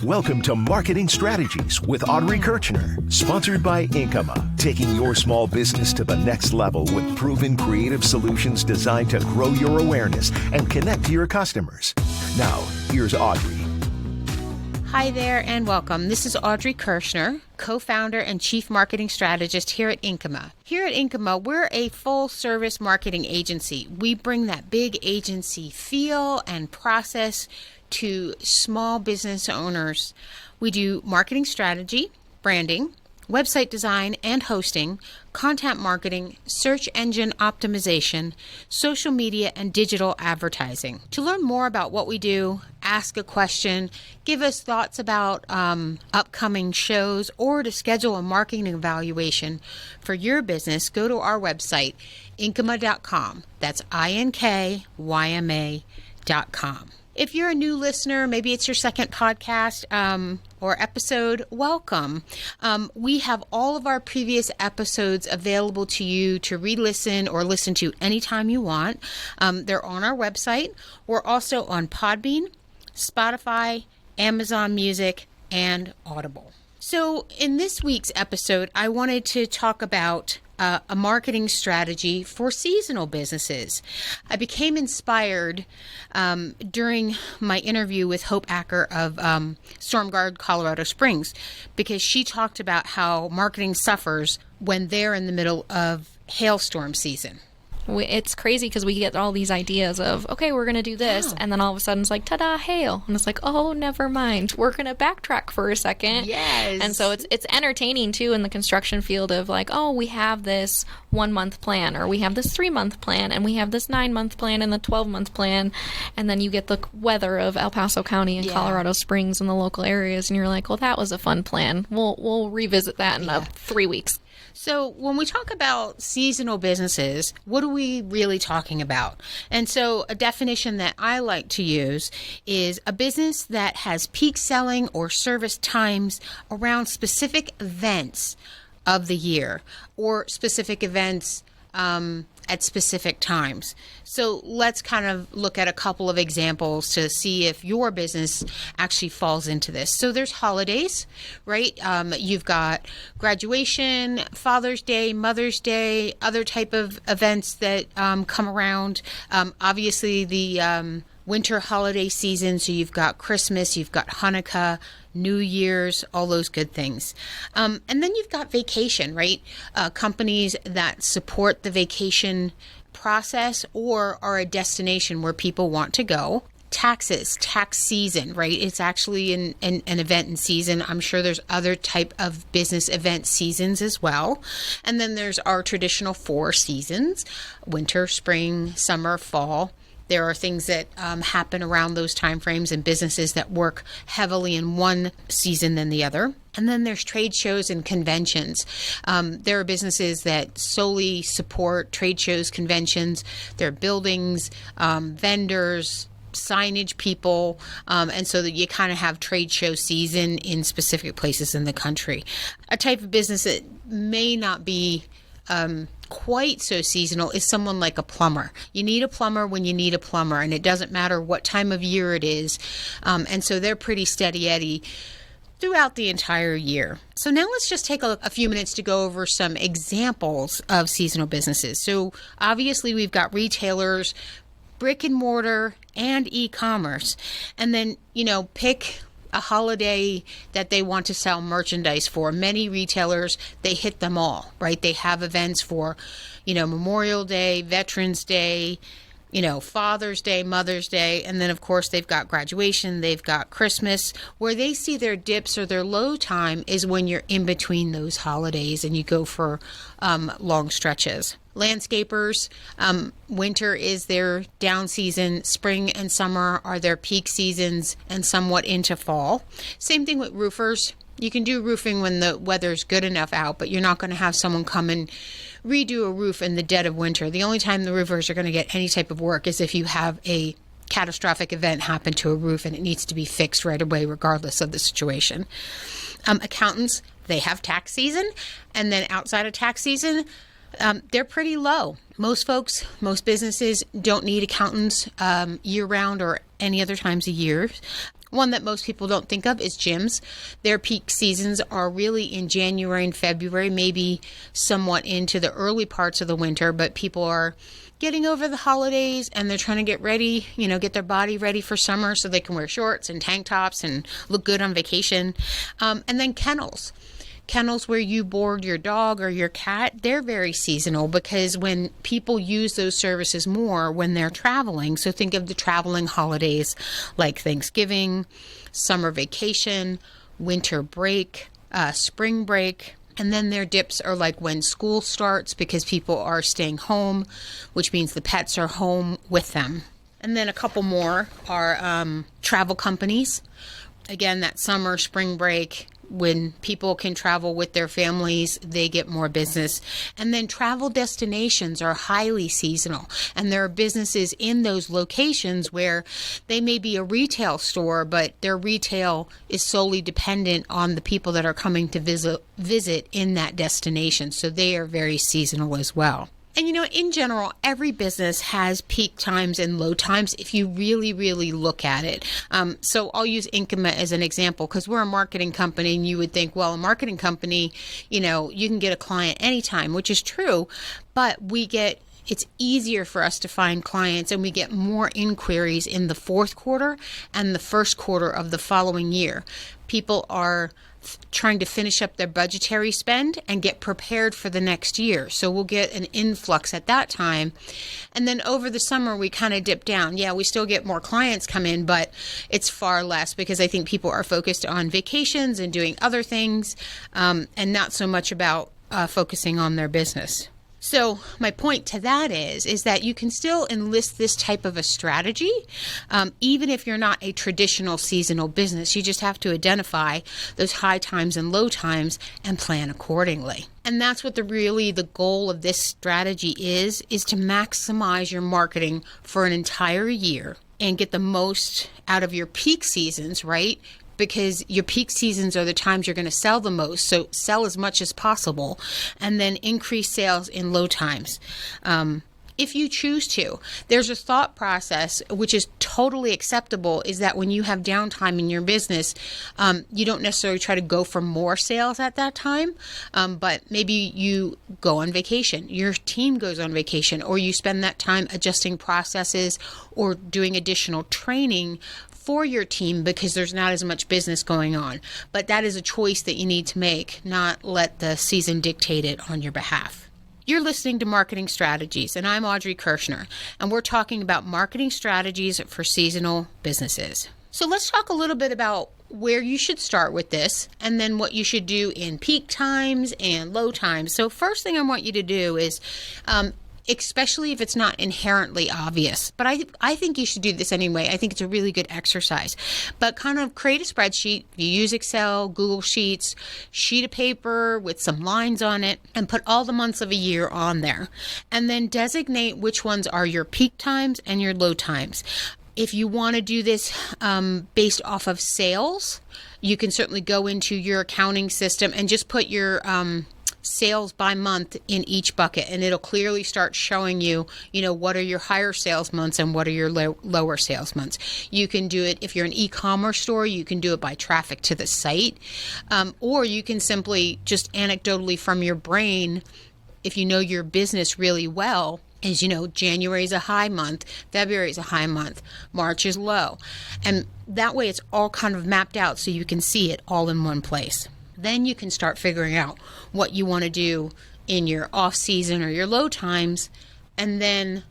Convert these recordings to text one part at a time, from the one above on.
Welcome to Marketing Strategies with Audrey Kirchner, sponsored by Inkyma, taking your small business to the next level with proven creative solutions designed to grow your awareness and connect to your customers. Now, here's Audrey. Hi there and welcome. This is Audrey Kirchner, co-founder and chief marketing strategist here at Inkyma. Here at Inkyma, we're a full-service marketing agency. We bring that big agency feel and process to small business owners. We do marketing strategy, branding, website design and hosting, content marketing, search engine optimization, social media, and digital advertising. To learn more about what we do, ask a question, give us thoughts about upcoming shows, or to schedule a marketing evaluation for your business, go to our website, inkyma.com. That's INKYMA.com. If you're a new listener, maybe it's your second podcast or episode, welcome. We have all of our previous episodes available to you to re-listen or listen to anytime you want. They're on our website. We're also on Podbean, Spotify, Amazon Music, and Audible. So in this week's episode, I wanted to talk about a marketing strategy for seasonal businesses. I became inspired during my interview with Hope Acker of Stormguard Colorado Springs, because she talked about how marketing suffers when they're in the middle of hailstorm season. It's crazy because we get all these ideas of, okay, we're going to do this. And then all of a sudden it's like, ta-da, hail. And it's like, oh, never mind. We're going to backtrack for a second. Yes. And so it's entertaining, too, in the construction field of like, oh, we have this 1-month plan, or we have this 3-month plan, and we have this 9-month plan and the 12-month plan. And then you get the weather of El Paso County and Colorado Springs and the local areas. And you're like, well, that was a fun plan. We'll revisit that in 3 weeks. So when we talk about seasonal businesses, what are we really talking about? And so a definition that I like to use is a business that has peak selling or service times around specific events of the year, or specific events at specific times. So let's kind of look at a couple of examples to see if your business actually falls into this. So there's holidays, right? You've got graduation, Father's Day, Mother's Day, other type of events that come around. Obviously the winter holiday season. So you've got Christmas, you've got Hanukkah, New Year's, all those good things. And then you've got vacation, right? Companies that support the vacation process or are a destination where people want to go. Taxes, tax season, right? It's actually an event in season. I'm sure there's other type of business event seasons as well. And then there's our traditional 4 seasons: winter, spring, summer, fall. There are things that happen around those timeframes and businesses that work heavily in one season than the other. And then there's trade shows and conventions. There are businesses that solely support trade shows, conventions. There are buildings, vendors, signage people, and so that you kind of have trade show season in specific places in the country. A type of business that may not be quite so seasonal is someone like a plumber. You need a plumber when you need a plumber, and it doesn't matter what time of year it is. And so they're pretty steady Eddie throughout the entire year. So now let's just take a few minutes to go over some examples of seasonal businesses. So obviously we've got retailers, brick and mortar, and e-commerce. And then, pick a holiday that they want to sell merchandise for. Many retailers, they hit them all, right? They have events for, Memorial Day, Veterans Day, Father's Day, Mother's Day, and then of course they've got graduation, they've got Christmas. Where they see their dips or their low time is when you're in between those holidays and you go for long stretches. Landscapers, winter is their down season, spring and summer are their peak seasons, and somewhat into fall. Same thing with roofers. You can do roofing when the weather's good enough out, but you're not going to have someone come and redo a roof in the dead of winter. The only time the roofers are going to get any type of work is if you have a catastrophic event happen to a roof and it needs to be fixed right away, regardless of the situation. Accountants, they have tax season, and then outside of tax season, they're pretty low. Most businesses don't need accountants year-round or any other times of year. One that most people don't think of is gyms. Their peak seasons are really in January and February, maybe somewhat into the early parts of the winter, but people are getting over the holidays and they're trying to get ready, get their body ready for summer so they can wear shorts and tank tops and look good on vacation. And then kennels. Kennels where you board your dog or your cat, they're very seasonal because when people use those services more when they're traveling, so think of the traveling holidays like Thanksgiving, summer vacation, winter break, spring break, and then their dips are like when school starts because people are staying home, which means the pets are home with them. And then a couple more are travel companies. Again, that summer, spring break, when people can travel with their families, they get more business. And then travel destinations are highly seasonal. And there are businesses in those locations where they may be a retail store, but their retail is solely dependent on the people that are coming to visit in that destination. So they are very seasonal as well. And in general, every business has peak times and low times if you really, really look at it. So I'll use Inkyma as an example because we're a marketing company and you would think, well, a marketing company, you can get a client anytime, which is true, but it's easier for us to find clients and we get more inquiries in the fourth quarter and the first quarter of the following year. People are trying to finish up their budgetary spend and get prepared for the next year. So we'll get an influx at that time. And then over the summer, we kind of dip down. Yeah, we still get more clients come in, but it's far less because I think people are focused on vacations and doing other things and not so much about focusing on their business. So my point to that is that you can still enlist this type of a strategy, even if you're not a traditional seasonal business. You just have to identify those high times and low times and plan accordingly. And that's what the goal of this strategy is to maximize your marketing for an entire year and get the most out of your peak seasons, right? Because your peak seasons are the times you're going to sell the most. So sell as much as possible and then increase sales in low times. If you choose to, there's a thought process, which is totally acceptable, is that when you have downtime in your business, you don't necessarily try to go for more sales at that time, but maybe you go on vacation, your team goes on vacation, or you spend that time adjusting processes or doing additional training for your team because there's not as much business going on. But that is a choice that you need to make, not let the season dictate it on your behalf. You're listening to Marketing Strategies, and I'm Audrey Kirshner, and we're talking about marketing strategies for seasonal businesses. So let's talk a little bit about where you should start with this and then what you should do in peak times and low times. So first thing I want you to do is especially if it's not inherently obvious. But I think you should do this anyway. I think it's a really good exercise. But kind of create a spreadsheet. You use Excel, Google Sheets, sheet of paper with some lines on it, and put all the months of a year on there. And then designate which ones are your peak times and your low times. If you want to do this based off of sales, you can certainly go into your accounting system and just put your sales by month in each bucket, and it'll clearly start showing you, what are your higher sales months and what are your lower sales months. You can do it if you're an e-commerce store, you can do it by traffic to the site, or you can simply just anecdotally from your brain, if you know your business really well, is, January is a high month, February is a high month, March is low. And that way it's all kind of mapped out so you can see it all in one place. Then you can start figuring out what you want to do in your off season or your low times, and then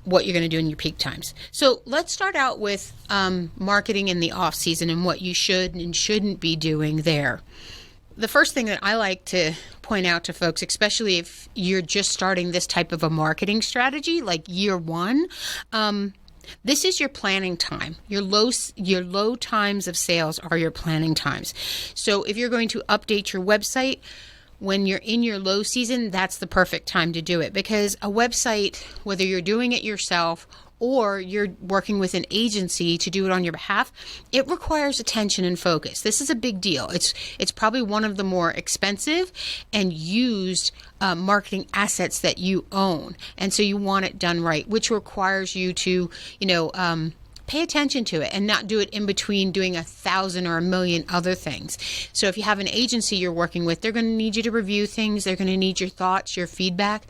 what you're going to do in your peak times. So let's start out with marketing in the off season and what you should and shouldn't be doing there. The first thing that I like to point out to folks, especially if you're just starting this type of a marketing strategy, like year one, this is your planning time. Your low times of sales are your planning times. So if you're going to update your website when you're in your low season, that's the perfect time to do it, because a website, whether you're doing it yourself or you're working with an agency to do it on your behalf, it requires attention and focus. This is a big deal. It's probably one of the more expensive and used marketing assets that you own. And so you want it done right, which requires you to, pay attention to it and not do it in between doing 1,000 or 1,000,000 other things. So if you have an agency you're working with, they're going to need you to review things. They're going to need your thoughts, your feedback.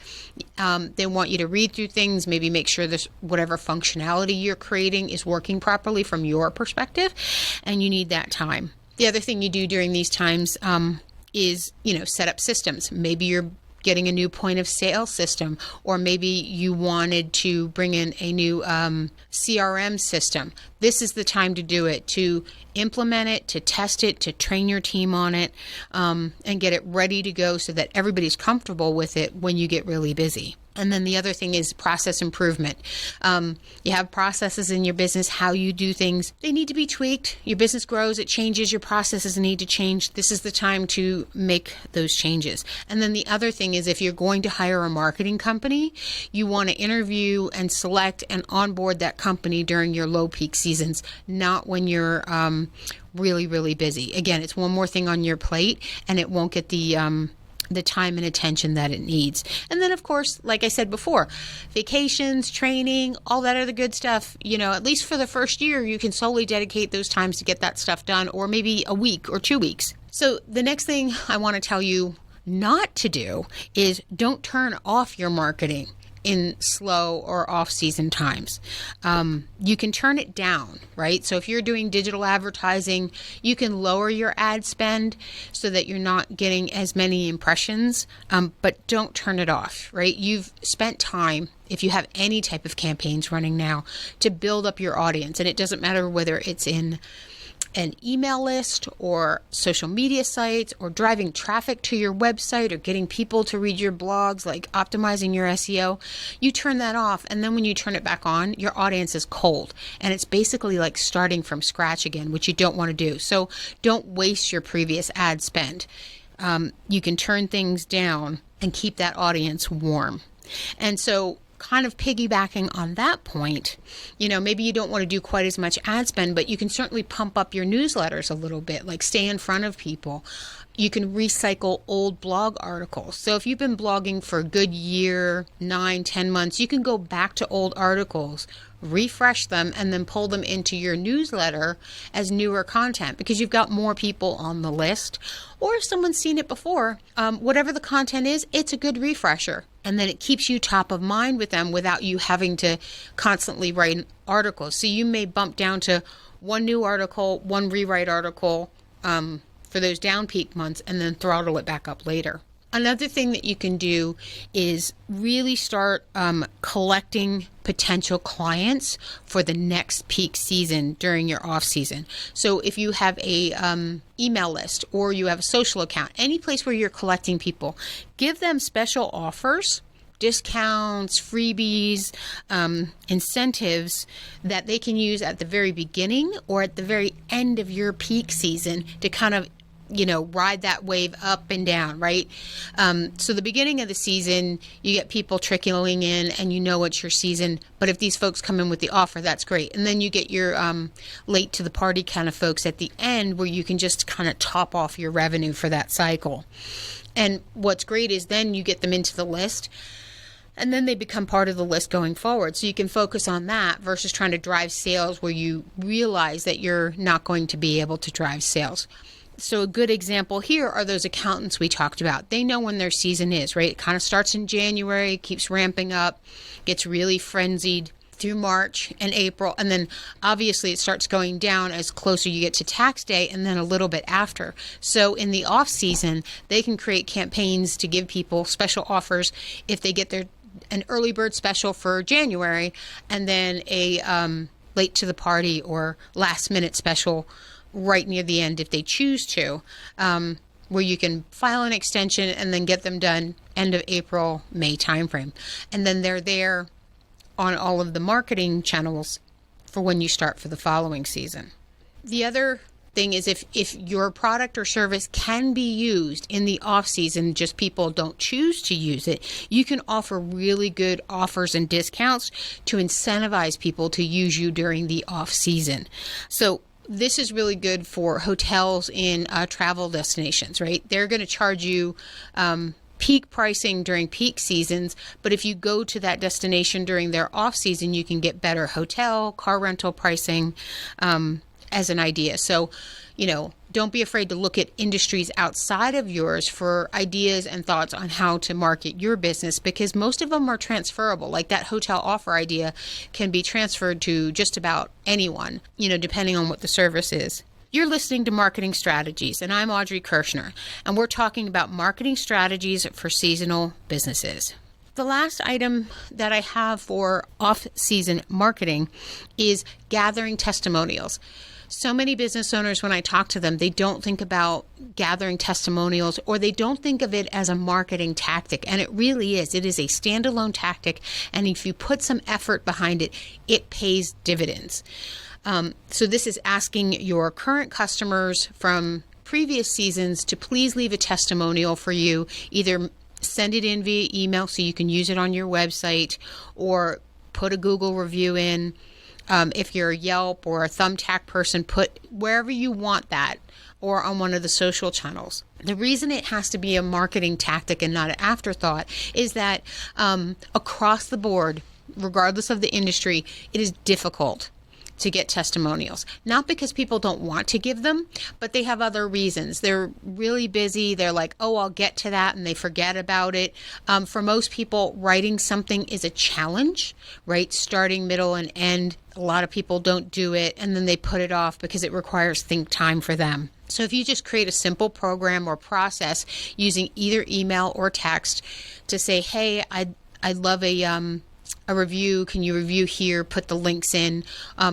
They want you to read through things, maybe make sure this whatever functionality you're creating is working properly from your perspective, and you need that time. The other thing you do during these times is, set up systems. Maybe you're getting a new point of sale system, or maybe you wanted to bring in a new CRM system. This is the time to do it, to implement it, to test it, to train your team on it, and get it ready to go so that everybody's comfortable with it when you get really busy. And then the other thing is process improvement. You have processes in your business, how you do things. They need to be tweaked. Your business grows, it changes, your processes need to change. This is the time to make those changes. And then the other thing is, if you're going to hire a marketing company, you want to interview and select and onboard that company during your low peak seasons, not when you're really, really busy. Again, it's one more thing on your plate, and it won't get the time and attention that it needs. And then, of course, like I said before, vacations, training, all that other good stuff, at least for the first year, you can solely dedicate those times to get that stuff done, or maybe a week or 2 weeks. So the next thing I want to tell you not to do is don't turn off your marketing in slow or off-season times. You can turn it down, right? So if you're doing digital advertising, you can lower your ad spend so that you're not getting as many impressions, but don't turn it off, right? You've spent time, if you have any type of campaigns running now, to build up your audience. And it doesn't matter whether it's in an email list or social media sites or driving traffic to your website or getting people to read your blogs, like optimizing your SEO. You turn that off, and then when you turn it back on, your audience is cold, and it's basically like starting from scratch again, which you don't want to do. So don't waste your previous ad spend. You can turn things down and keep that audience warm. And so kind of piggybacking on that point, maybe you don't want to do quite as much ad spend, but you can certainly pump up your newsletters a little bit, like stay in front of people. You can recycle old blog articles. So if you've been blogging for a good year, 9, 10 months, you can go back to old articles, refresh them, and then pull them into your newsletter as newer content, because you've got more people on the list. Or if someone's seen it before, whatever the content is, it's a good refresher. And then it keeps you top of mind with them without you having to constantly write articles. So you may bump down to one new article, one rewrite article for those down peak months, and then throttle it back up later. Another thing that you can do is really start collecting potential clients for the next peak season during your off season. So if you have a email list, or you have a social account, any place where you're collecting people, give them special offers, discounts, freebies, incentives that they can use at the very beginning or at the very end of your peak season to kind of ride that wave up and down, right? So the beginning of the season, you get people trickling in and it's your season. But if these folks come in with the offer, that's great. And then you get your late to the party kind of folks at the end, where you can just kind of top off your revenue for that cycle. And what's great is then you get them into the list, and then they become part of the list going forward. So you can focus on that versus trying to drive sales where you realize that you're not going to be able to drive sales. So a good example here are those accountants we talked about. They know when their season is, right? It kind of starts in January, keeps ramping up, gets really frenzied through March and April. And then obviously it starts going down as closer you get to tax day, and then a little bit after. So in the off season, they can create campaigns to give people special offers if they get an early bird special for January, and then a late to the party or last minute special right near the end if they choose to, where you can file an extension and then get them done end of April, May timeframe. And then they're there on all of the marketing channels for when you start for the following season. The other thing is, if your product or service can be used in the off season, just people don't choose to use it, you can offer really good offers and discounts to incentivize people to use you during the off season. So this is really good for hotels in travel destinations, right? They're going to charge you peak pricing during peak seasons, but if you go to that destination during their off season, you can get better hotel, car rental pricing as an idea. So, don't be afraid to look at industries outside of yours for ideas and thoughts on how to market your business, because most of them are transferable. Like that hotel offer idea can be transferred to just about anyone, depending on what the service is. You're listening to Marketing Strategies, and I'm Audrey Kirshner, and we're talking about marketing strategies for seasonal businesses. The last item that I have for off-season marketing is gathering testimonials. So many business owners, when I talk to them, they don't think about gathering testimonials, or they don't think of it as a marketing tactic. And it really is. It is a standalone tactic. And if you put some effort behind it, it pays dividends. So this is asking your current customers from previous seasons to please leave a testimonial for you. Either send it in via email so you can use it on your website, or put a Google review in. If you're a Yelp or a Thumbtack person, put wherever you want that, or on one of the social channels. The reason it has to be a marketing tactic and not an afterthought is that across the board, regardless of the industry, it is difficult to get testimonials. Not because people don't want to give them, but they have other reasons. They're really busy. They're like, oh, I'll get to that, and they forget about it. For most people, writing something is a challenge, right? Starting, middle, and end. A lot of people don't do it, and then they put it off because it requires think time for them. So if you just create a simple program or process using either email or text to say, hey, I'd love a review. Can you review here? Put the links in.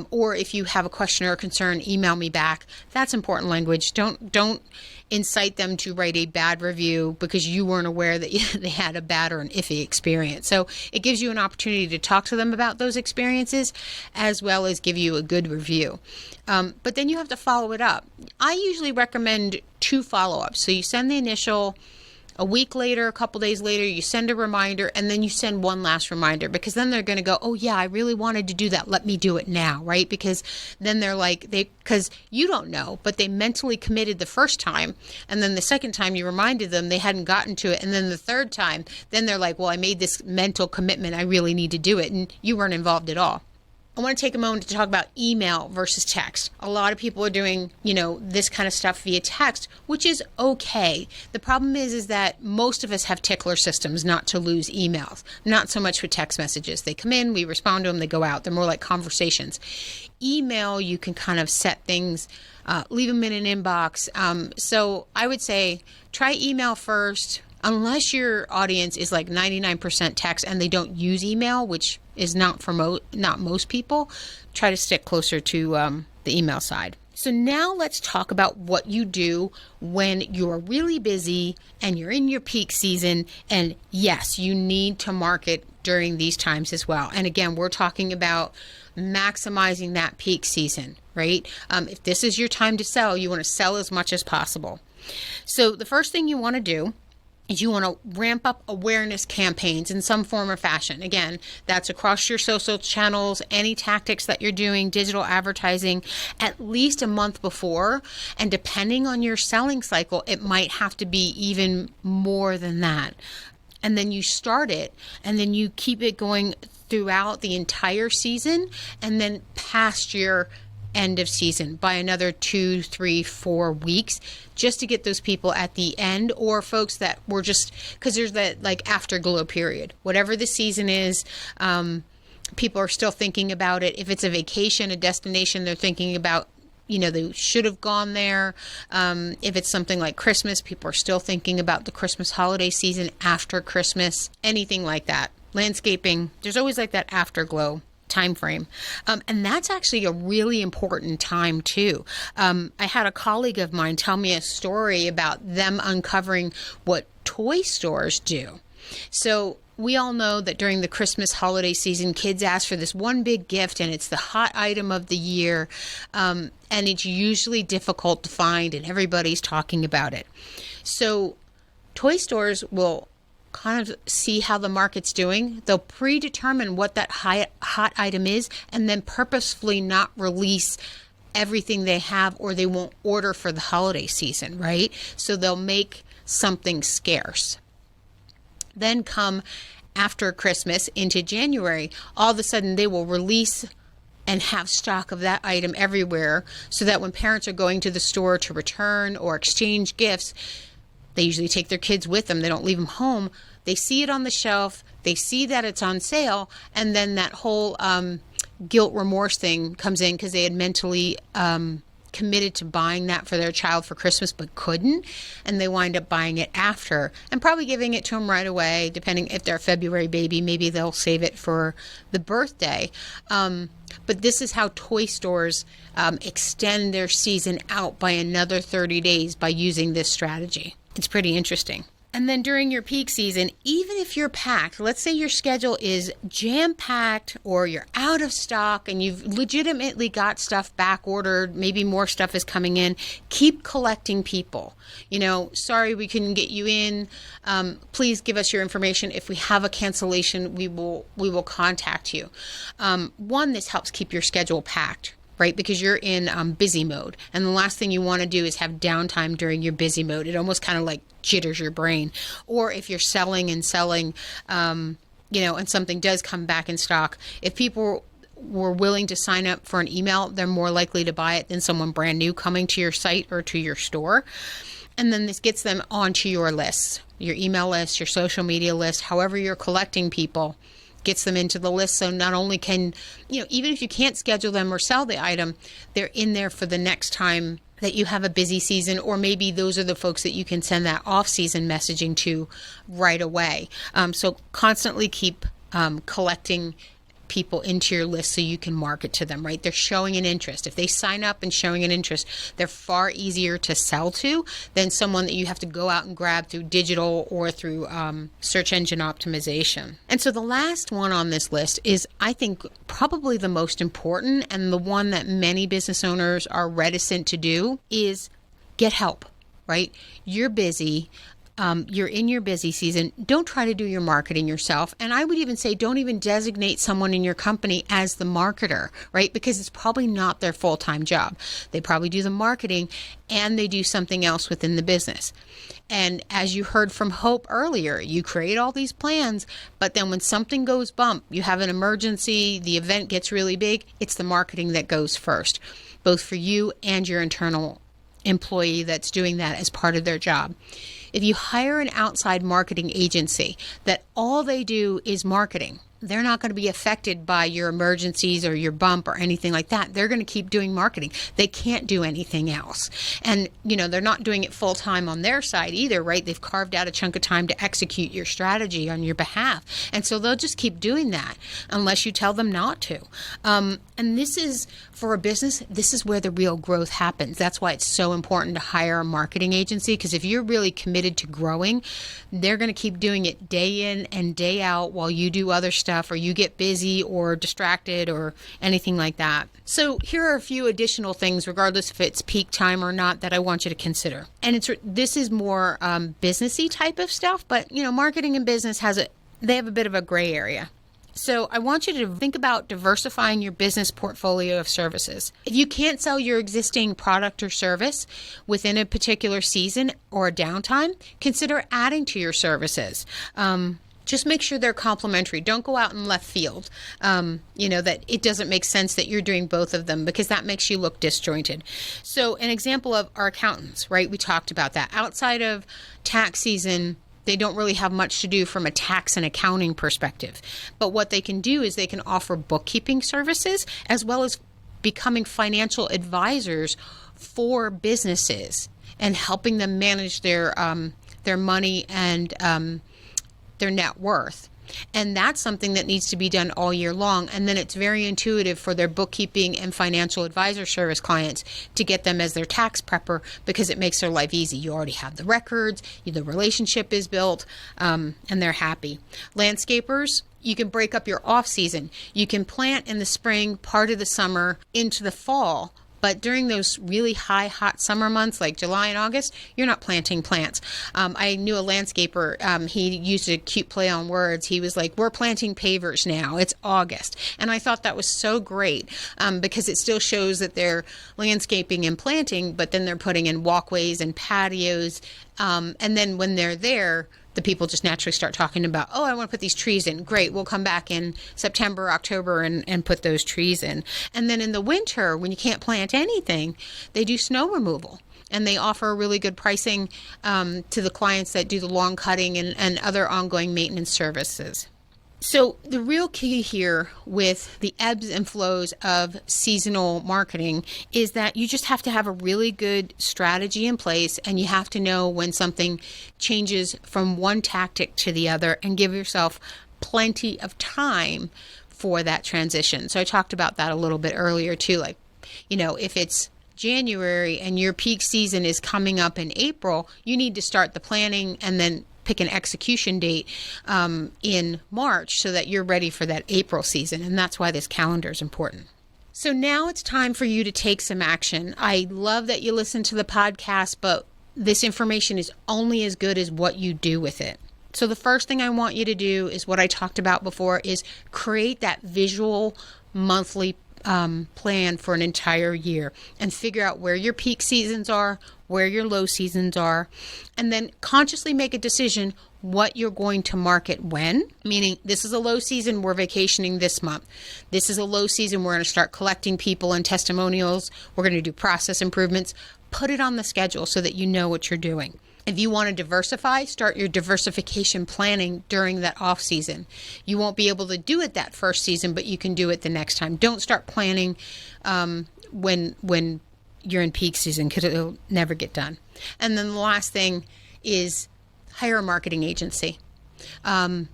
Or if you have a question or a concern, email me back. That's important language. Don't incite them to write a bad review because you weren't aware that they had a bad or an iffy experience. So it gives you an opportunity to talk to them about those experiences, as well as give you a good review. But then you have to follow it up. I usually recommend 2 follow-ups. So you send the initial. A week later, a couple days later, you send a reminder, and then you send one last reminder, because then they're going to go, oh yeah, I really wanted to do that. Let me do it now, right? Because then they're like, because you don't know, but they mentally committed the first time. And then the second time you reminded them, they hadn't gotten to it. And then the third time, then they're like, well, I made this mental commitment. I really need to do it. And you weren't involved at all. I want to take a moment to talk about email versus text. A lot of people are doing, this kind of stuff via text, which is okay. The problem is that most of us have tickler systems not to lose emails, not so much with text messages. They come in, we respond to them, they go out. They're more like conversations. Email, you can kind of set things, leave them in an inbox. So I would say try email first. Unless your audience is like 99% text and they don't use email, which is not for not most people, try to stick closer to the email side. So now let's talk about what you do when you're really busy and you're in your peak season. And yes, you need to market during these times as well. And again, we're talking about maximizing that peak season, right? If this is your time to sell, you want to sell as much as possible. So the first thing you want to do is you want to ramp up awareness campaigns in some form or fashion. Again, that's across your social channels, any tactics that you're doing, digital advertising, at least a month before. And depending on your selling cycle, it might have to be even more than that. And then you start it, and then you keep it going throughout the entire season, and then past your end of season by another 2, 3, 4 weeks, just to get those people at the end, or folks that were just, because there's that like afterglow period. Whatever the season is, people are still thinking about it. If it's a vacation, a destination, they're thinking about, they should have gone there. If it's something like Christmas, people are still thinking about the Christmas holiday season after Christmas, anything like that. Landscaping, there's always like that afterglow time frame. And that's actually a really important time too. I had a colleague of mine tell me a story about them uncovering what toy stores do. So we all know that during the Christmas holiday season, kids ask for this one big gift, and it's the hot item of the year. And it's usually difficult to find, and everybody's talking about it. So toy stores will kind of see how the market's doing. They'll predetermine what that hot item is, and then purposefully not release everything they have, or they won't order for the holiday season, right? So they'll make something scarce. Then come after Christmas into January, all of a sudden they will release and have stock of that item everywhere, so that when parents are going to the store to return or exchange gifts, they usually take their kids with them. They don't leave them home. They see it on the shelf. They see that it's on sale. And then that whole guilt remorse thing comes in because they had mentally committed to buying that for their child for Christmas but couldn't. And they wind up buying it after and probably giving it to them right away. Depending if they're a February baby, maybe they'll save it for the birthday. But this is how toy stores extend their season out by another 30 days by using this strategy. It's pretty interesting. And then during your peak season, even if you're packed, let's say your schedule is jam-packed or you're out of stock and you've legitimately got stuff back ordered, maybe more stuff is coming in, keep collecting people. Sorry we couldn't get you in. Please give us your information. If we have a cancellation, we will contact you. One, this helps keep your schedule packed, right? Because you're in busy mode. And the last thing you want to do is have downtime during your busy mode. It almost kind of like jitters your brain. Or if you're selling, and something does come back in stock, if people were willing to sign up for an email, they're more likely to buy it than someone brand new coming to your site or to your store. And then this gets them onto your lists, your email list, your social media list, however you're collecting people. Gets them into the list. So not only can, even if you can't schedule them or sell the item, they're in there for the next time that you have a busy season, or maybe those are the folks that you can send that off-season messaging to right away. So constantly keep collecting people into your list so you can market to them, right? They're showing an interest. If they sign up and showing an interest, they're far easier to sell to than someone that you have to go out and grab through digital or through search engine optimization. And so the last one on this list is, I think, probably the most important, and the one that many business owners are reticent to do, is get help, right? You're busy. You're in your busy season. Don't try to do your marketing yourself. And I would even say don't even designate someone in your company as the marketer, right? Because it's probably not their full-time job. They probably do the marketing and they do something else within the business. And as you heard from Hope earlier, you create all these plans, but then when something goes bump, you have an emergency, the event gets really big, it's the marketing that goes first, both for you and your internal employee that's doing that as part of their job. If you hire an outside marketing agency that all they do is marketing, they're not going to be affected by your emergencies or your bump or anything like that. They're going to keep doing marketing. They can't do anything else. And, they're not doing it full time on their side either, right? They've carved out a chunk of time to execute your strategy on your behalf. And so they'll just keep doing that unless you tell them not to. And this is, for a business, this is where the real growth happens. That's why it's so important to hire a marketing agency, because if you're really committed to growing, they're going to keep doing it day in and day out while you do other stuff, or you get busy or distracted or anything like that. So here are a few additional things, regardless if it's peak time or not, that I want you to consider. And this is more businessy type of stuff, but marketing and business they have a bit of a gray area. So I want you to think about diversifying your business portfolio of services. If you can't sell your existing product or service within a particular season or a downtime, consider adding to your services. Just make sure they're complementary. Don't go out in left field, that it doesn't make sense that you're doing both of them, because that makes you look disjointed. So an example of our accountants, right? We talked about that. Outside of tax season, they don't really have much to do from a tax and accounting perspective. But what they can do is they can offer bookkeeping services as well as becoming financial advisors for businesses and helping them manage their money and their net worth. And that's something that needs to be done all year long. And then it's very intuitive for their bookkeeping and financial advisor service clients to get them as their tax prepper, because it makes their life easy. You already have the records, the relationship is built, and they're happy. Landscapers, you can break up your off season. You can plant in the spring, part of the summer, into the fall. But during those really high, hot summer months like July and August, you're not planting plants. I knew a landscaper. He used a cute play on words. He was like, we're planting pavers now. It's August. And I thought that was so great because it still shows that they're landscaping and planting, but then they're putting in walkways and patios. And then when they're there, the people just naturally start talking about, oh, I want to put these trees in. Great, we'll come back in September, October, and put those trees in. And then in the winter, when you can't plant anything, they do snow removal. And they offer really good pricing to the clients that do the lawn cutting and other ongoing maintenance services. So the real key here with the ebbs and flows of seasonal marketing is that you just have to have a really good strategy in place, and you have to know when something changes from one tactic to the other and give yourself plenty of time for that transition. So I talked about that a little bit earlier too. Like, if it's January and your peak season is coming up in April, you need to start the planning and then pick an execution date in March so that you're ready for that April season. And that's why this calendar is important. So now it's time for you to take some action. I love that you listen to the podcast, but this information is only as good as what you do with it. So the first thing I want you to do is what I talked about before, is create that visual monthly plan for an entire year and figure out where your peak seasons are, where your low seasons are, and then consciously make a decision what you're going to market when, meaning this is a low season, we're vacationing this month. This is a low season, we're going to start collecting people and testimonials. We're going to do process improvements. Put it on the schedule so that you know what you're doing. If you want to diversify, start your diversification planning during that off season. You won't be able to do it that first season, but you can do it the next time. Don't start planning when you're in peak season, because it'll never get done. And then the last thing is hire a marketing agency. And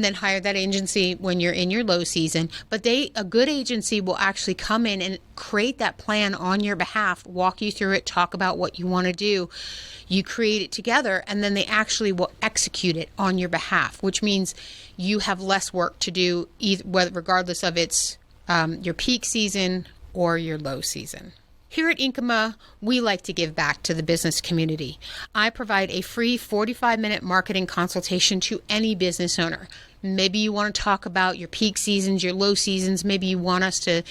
then hire that agency when you're in your low season. But a good agency will actually come in and create that plan on your behalf, walk you through it, talk about what you want to do. You create it together, and then they actually will execute it on your behalf, which means you have less work to do, regardless of it's your peak season or your low season. Here at Inkyma, we like to give back to the business community. I provide a free 45-minute marketing consultation to any business owner. Maybe you want to talk about your peak seasons, your low seasons. Maybe you want us to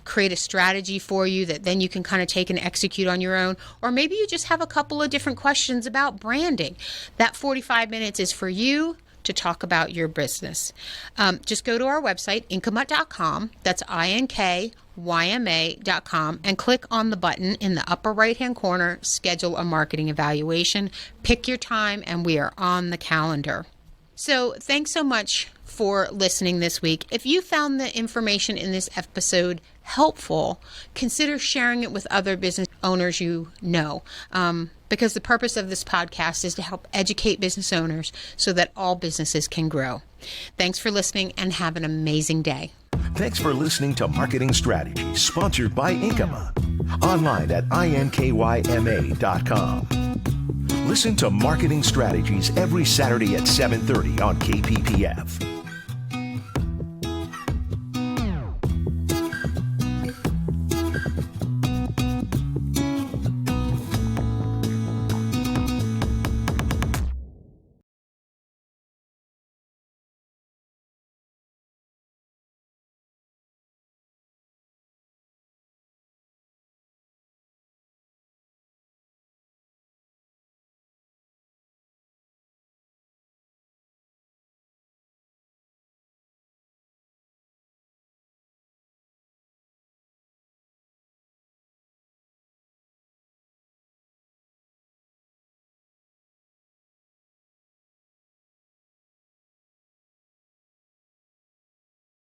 create a strategy for you that then you can kind of take and execute on your own. Or maybe you just have a couple of different questions about branding. That 45 minutes is for you to talk about your business. Just go to our website, inkyma.com. That's INKYMA.com, and click on the button in the upper right-hand corner, Schedule a Marketing Evaluation. Pick your time, and we are on the calendar. So thanks so much for listening this week. If you found the information in this episode helpful, consider sharing it with other business owners you know. Because the purpose of this podcast is to help educate business owners so that all businesses can grow. Thanks for listening, and have an amazing day. Thanks for listening to Marketing Strategies, sponsored by Inkyma. Online at INKYMA.com. Listen to Marketing Strategies every Saturday at 7:30 on KPPF.